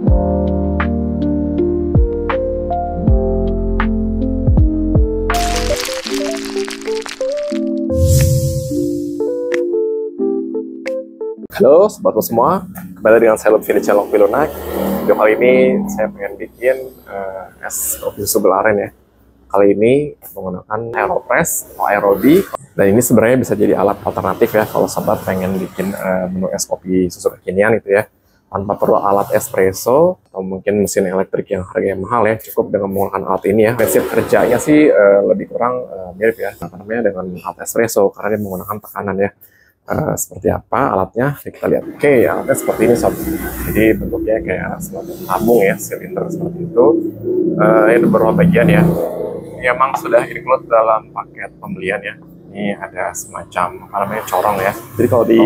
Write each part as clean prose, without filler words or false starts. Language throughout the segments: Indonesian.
Halo sobatku semua, kembali dengan saya Lutfi di channel Kopi Lunak. Video kali ini saya pengen bikin es kopi susu gula aren ya. Kali ini menggunakan Aeropress atau Aerobi, dan ini sebenarnya bisa jadi alat alternatif ya kalau sobat pengen bikin menu es kopi susu kekinian gitu ya, tanpa perlu alat espresso atau mungkin mesin elektrik yang harganya mahal ya. Cukup dengan menggunakan alat ini ya. Prinsip kerjanya sih lebih kurang mirip ya, dengan alat espresso karena dia menggunakan tekanan ya. Seperti apa alatnya, kita lihat. Oke, alatnya seperti ini sob. Jadi bentuknya kayak semacam tabung ya, silinder seperti itu. Ini beberapa bagian ya. Ini emang sudah include dalam paket pembelian ya. Ini ada semacam corong ya. Jadi kalau di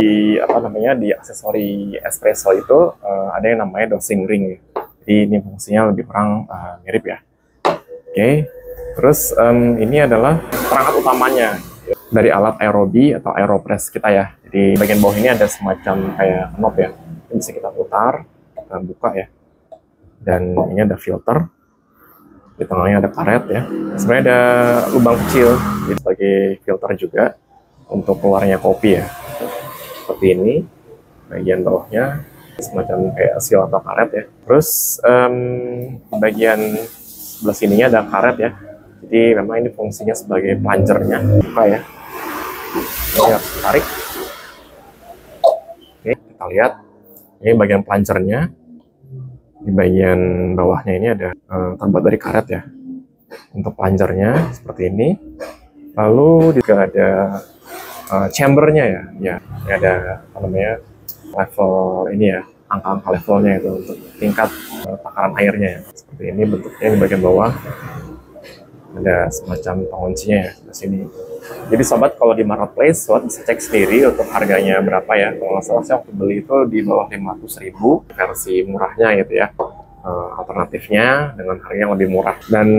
di aksesori espresso itu ada yang namanya dosing ring. Jadi ini fungsinya lebih kurang mirip ya. Oke. Terus ini adalah perangkat utamanya dari alat Aerobi atau Aeropress kita ya. Jadi bagian bawah ini ada semacam kayak knob ya. Ini bisa kita putar, kita buka ya. Dan ini ada filter. Di tengahnya ada karet ya. Sebenarnya ada lubang kecil jadi sebagai filter juga untuk keluarnya kopi ya. Seperti ini. Bagian bawahnya semacam kayak seal atau karet ya. Terus bagian sebelah sininya ada karet ya. Jadi memang ini fungsinya sebagai plungernya. Buka ya. Ini harus tarik. Oke, kita lihat. Ini bagian plungernya. Di bagian bawahnya ini ada terbuat dari karet ya. Untuk plungernya seperti ini. Lalu juga ada chambernya ya. Ya, ini ada level ini ya. Angka-angka levelnya itu untuk tingkat takaran airnya ya. Seperti ini bentuknya di bagian bawah. Ada semacam penguncinya ya di sini. Jadi sobat kalau di marketplace sobat bisa cek sendiri untuk harganya berapa ya. Kalau nggak salah saya waktu beli itu di bawah 500.000 versi murahnya gitu ya. Alternatifnya dengan harga yang lebih murah. Dan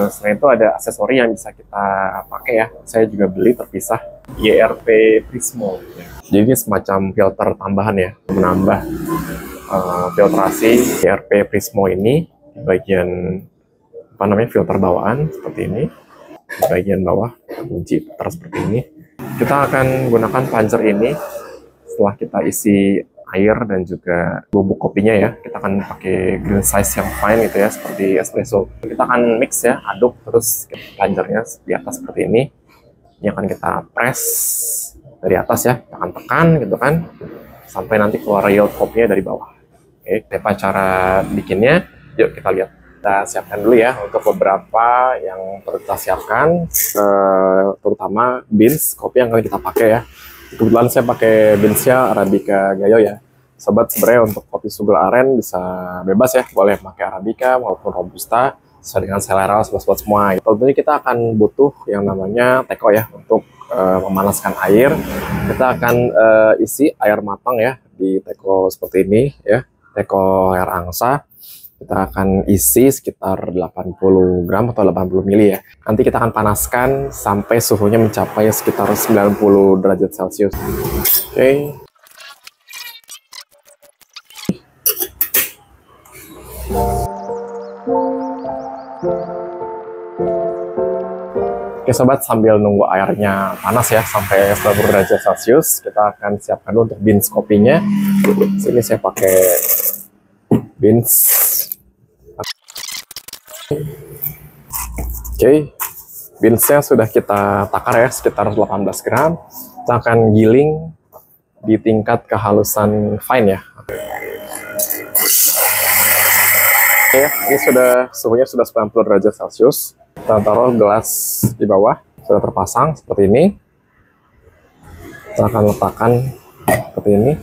selain itu ada aksesori yang bisa kita pakai ya. Saya juga beli terpisah YRP Prismo. Ya. Jadi ini semacam filter tambahan ya, menambah filtrasi YRP Prismo ini di bagian filter bawaan seperti ini. Di bagian bawah kunci putar seperti ini. Kita akan gunakan plunger ini setelah kita isi air dan juga bubuk kopinya ya. Kita akan pakai green size yang fine gitu ya, seperti espresso. Kita akan mix ya, aduk terus plungernya di atas seperti ini. Ini akan kita press dari atas ya, kita akan tekan gitu kan sampai nanti keluar yield kopinya dari bawah. Oke, apa cara bikinnya? Yuk kita lihat. Kita siapkan dulu ya untuk beberapa yang perlu kita siapkan, terutama beans kopi yang akan kita pakai ya. Kebetulan saya pakai beansnya Arabica Gayo ya. Sobat sebenarnya untuk kopi susu gula aren bisa bebas ya, boleh pakai Arabica maupun Robusta sesuai dengan selera sobat semua. Tentunya kita akan butuh yang namanya teko ya untuk memanaskan air. Kita akan isi air matang ya di teko seperti ini ya, teko air angsa. Kita akan isi sekitar 80 gram atau 80 mili ya. Nanti kita akan panaskan sampai suhunya mencapai sekitar 90 derajat Celcius. Oke. Oke sobat, sambil nunggu airnya panas ya sampai 90 derajat Celcius, kita akan siapkan dulu untuk beans kopinya. Sini saya pakai beans. Oke, beansnya sudah kita takar ya sekitar 18 gram. Kita akan giling di tingkat kehalusan fine ya. Oke, ini suhunya sudah 90 derajat Celcius. Kita taruh gelas di bawah, sudah terpasang seperti ini. Kita akan letakkan seperti ini.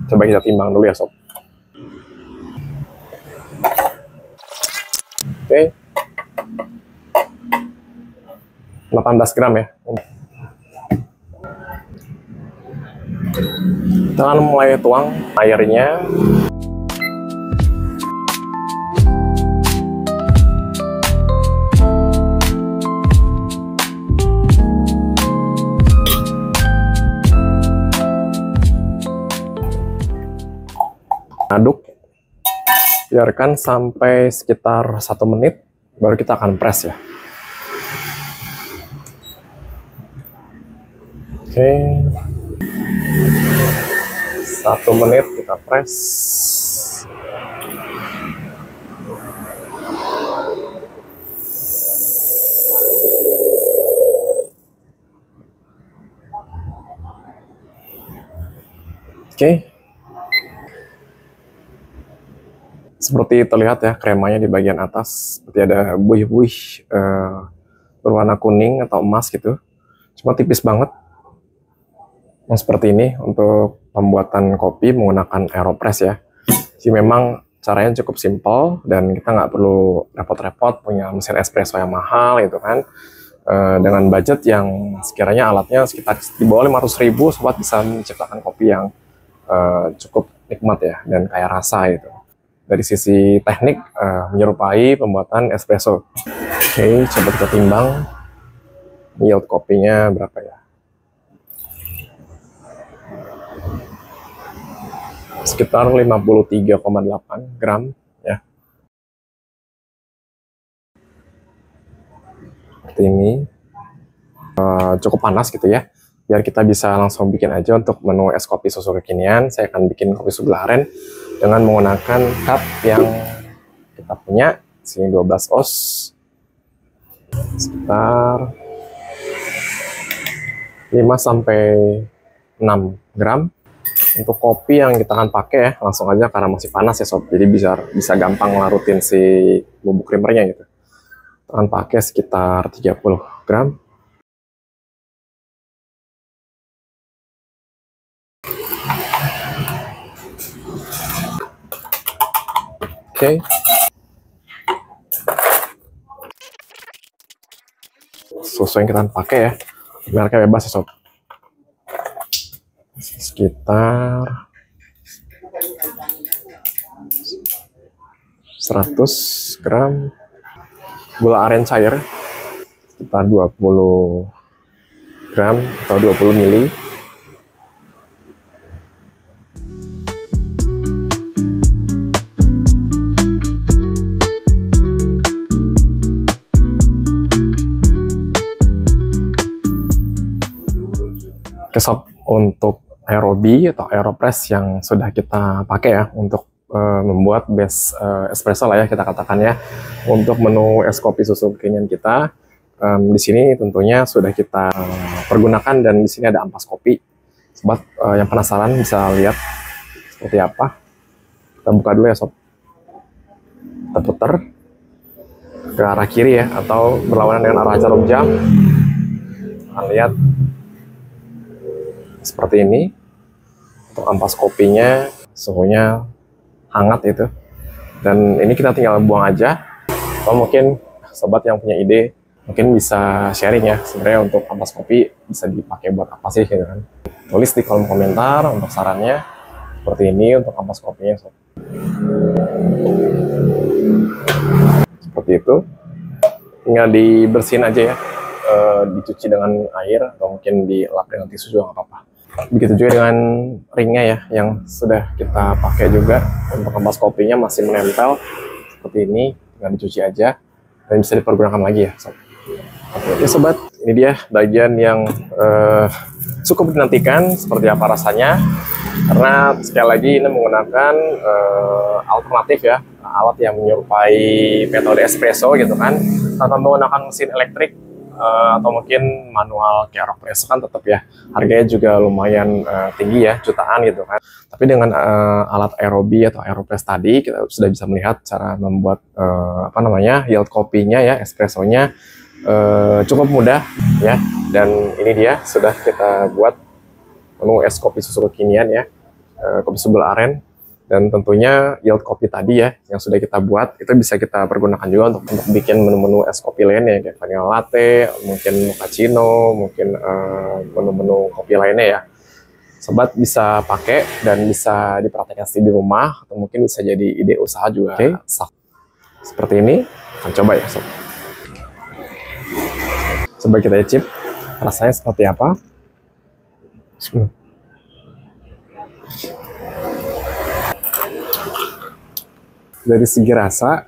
Coba kita timbang dulu ya sob. Oke, 18 gram ya. Kita akan mulai tuang airnya. Aduk, biarkan sampai sekitar 1 menit, baru kita akan press ya. Oke, 1 menit kita press. Oke, seperti terlihat ya kremanya di bagian atas, seperti ada buih-buih berwarna kuning atau emas gitu, cuma tipis banget. Yang seperti ini untuk pembuatan kopi menggunakan AeroPress ya. Jadi memang caranya cukup simpel dan kita nggak perlu repot-repot punya mesin espresso yang mahal gitu kan. Dengan budget yang sekiranya alatnya sekitar di bawah 500.000, sobat bisa menciptakan kopi yang cukup nikmat ya dan kaya rasa gitu. Dari sisi teknik menyerupai pembuatan espresso. Oke, coba kita timbang yield kopinya berapa ya. Sekitar 53,8 gram ya. Seperti ini. Cukup panas gitu ya. Biar kita bisa langsung bikin aja untuk menu es kopi susu kekinian. Saya akan bikin kopi sebelah aren dengan menggunakan cup yang kita punya. Sini 12 oz. Sekitar 5-6 gram. Untuk kopi yang kita akan pakai ya, langsung aja karena masih panas ya sob. Jadi bisa gampang larutin si bubuk creamernya gitu. Kita akan pakai sekitar 30 gram. Oke. Susu yang kita pakai ya, mereknya bebas ya sob. Sekitar 100 gram. Gula aren cair sekitar 20 gram atau 20 mili. Oke sob, untuk Aerobi atau AeroPress yang sudah kita pakai ya untuk membuat base espresso lah ya kita katakan ya, untuk menu es kopi susu kekinian kita. Di sini tentunya sudah kita pergunakan dan di sini ada ampas kopi. Sobat yang penasaran bisa lihat seperti apa. Kita buka dulu ya sob. Kita putar ke arah kiri ya, atau berlawanan dengan arah jarum jam. Kita lihat seperti ini. Untuk ampas kopinya suhunya hangat itu, dan ini kita tinggal buang aja. Atau mungkin sobat yang punya ide mungkin bisa sharing ya, sebenarnya untuk ampas kopi bisa dipakai buat apa sih gitu kan. Tulis di kolom komentar untuk sarannya. Seperti ini untuk ampas kopinya sob. Seperti itu, tinggal dibersihin aja ya, dicuci dengan air atau mungkin dilap dengan tisu juga nggak apa-apa. Begitu juga dengan ringnya ya, yang sudah kita pakai juga. Untuk ampas kopinya masih menempel seperti ini, tinggal dicuci aja dan bisa dipergunakan lagi ya sob. Oke ya sobat, ini dia bagian yang cukup dinantikan. Seperti apa rasanya, karena sekali lagi ini menggunakan alternatif ya, alat yang menyerupai metode espresso gitu kan, tanpa menggunakan mesin elektrik atau mungkin manual kayak AeroPress kan tetap ya harganya juga lumayan tinggi ya, jutaan gitu kan. Tapi dengan alat Aerobi atau AeroPress tadi kita sudah bisa melihat cara membuat yield kopinya ya, espressonya cukup mudah ya. Dan ini dia sudah kita buat menu es kopi susu kekinian ya, kopi sebelah aren. Dan tentunya yield kopi tadi ya yang sudah kita buat itu bisa kita pergunakan juga untuk bikin menu-menu es kopi lainnya kayak vanilla latte, mungkin cappuccino, mungkin menu-menu kopi lainnya ya. Sobat bisa pakai dan bisa dipraktekkan di rumah, atau mungkin bisa jadi ide usaha juga. Oke, seperti ini. Akan coba ya sob. Coba kita icip rasanya seperti apa. Dari segi rasa,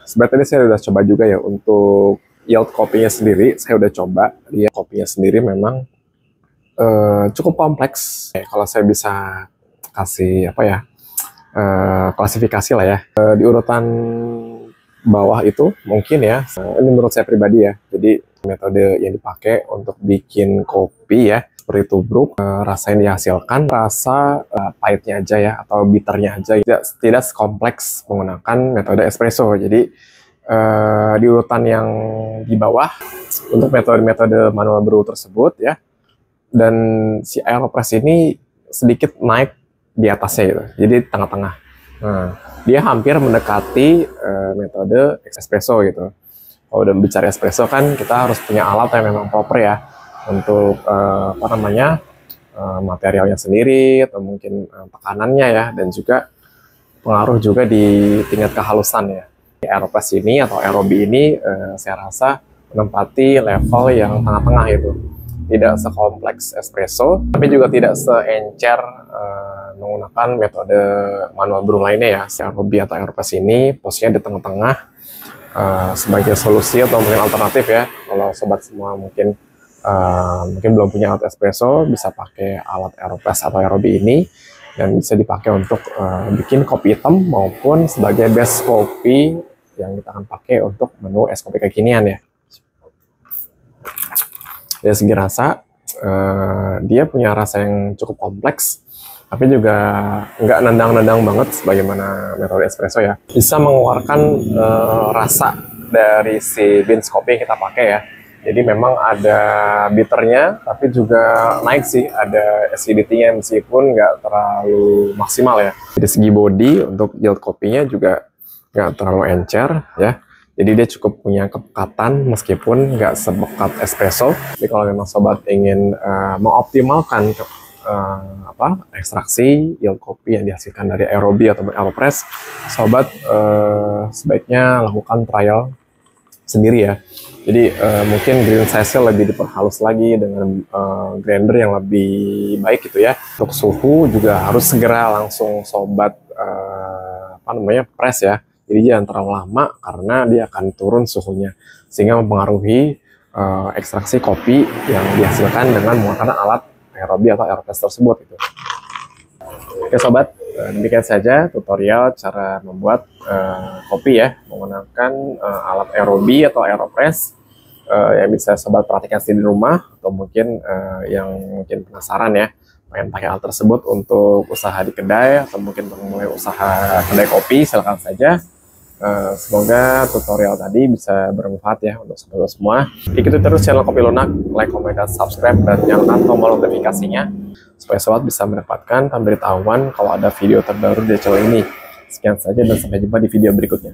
sebenarnya tadi saya udah coba juga ya untuk yield kopinya sendiri. Saya udah coba, dia kopinya sendiri memang cukup kompleks. Kalau saya bisa kasih apa ya, klasifikasi lah ya. Di urutan bawah itu mungkin ya, ini menurut saya pribadi ya. Jadi metode yang dipakai untuk bikin kopi ya, seperti tubruk, rasa yang dihasilkan, rasa pahitnya aja ya, atau bitternya aja. Tidak sekompleks menggunakan metode espresso. Jadi di urutan yang di bawah, untuk metode-metode manual brew tersebut ya, dan si Aeropress ini sedikit naik di atasnya gitu, jadi tengah-tengah. Nah, dia hampir mendekati metode espresso gitu. Kalau udah bicara espresso kan kita harus punya alat yang memang proper ya untuk apa namanya materialnya sendiri atau mungkin tekanannya ya, dan juga pengaruh juga di tingkat kehalusan ya. Di Aeropress ini atau Aerobi ini saya rasa menempati level yang tengah-tengah itu. Tidak sekompleks espresso, tapi juga tidak seencer menggunakan metode manual brew lainnya ya. Si Aerobi atau Aeropress ini posisinya di tengah-tengah sebagai solusi atau mungkin alternatif ya. Kalau sobat semua mungkin belum punya alat espresso, bisa pakai alat Aeropress atau Aerobi ini dan bisa dipakai untuk bikin kopi hitam maupun sebagai base kopi yang kita akan pakai untuk menu es kopi kekinian ya. Dari segi rasa, dia punya rasa yang cukup kompleks, tapi juga nggak nendang-nendang banget sebagaimana metode espresso ya. Bisa mengeluarkan rasa dari si beans kopi yang kita pakai ya. Jadi memang ada bitternya, tapi juga naik sih, ada acidity-nya meskipun nggak terlalu maksimal ya. Dari segi body, untuk yield kopinya juga nggak terlalu encer ya. Jadi dia cukup punya kepekatan meskipun nggak sepekat espresso. Jadi kalau memang sobat ingin mengoptimalkan ekstraksi yield kopi yang dihasilkan dari Aerobi atau Aeropress, sobat sebaiknya lakukan trial sendiri ya. Jadi mungkin grind size-nya lebih diperhalus lagi dengan grinder yang lebih baik gitu ya. Untuk suhu juga harus segera langsung sobat press ya. Jadi jangan terlalu lama karena dia akan turun suhunya sehingga mempengaruhi ekstraksi kopi yang dihasilkan dengan menggunakan alat Aerobi atau Aeropress tersebut gitu. Oke sobat, demikian saja tutorial cara membuat kopi ya menggunakan alat Aerobi atau Aeropress yang bisa sobat perhatikan sendiri di rumah, atau mungkin yang mungkin penasaran ya pengen pakai alat tersebut untuk usaha di kedai atau mungkin mulai usaha kedai kopi, silakan saja. Semoga tutorial tadi bisa bermanfaat ya untuk sobat semua. Ikuti terus channel Kopi Lunak, like, komen, dan subscribe, dan nyalakan tombol notifikasinya supaya sobat bisa mendapatkan pemberitahuan kalau ada video terbaru di channel ini. Sekian saja dan sampai jumpa di video berikutnya.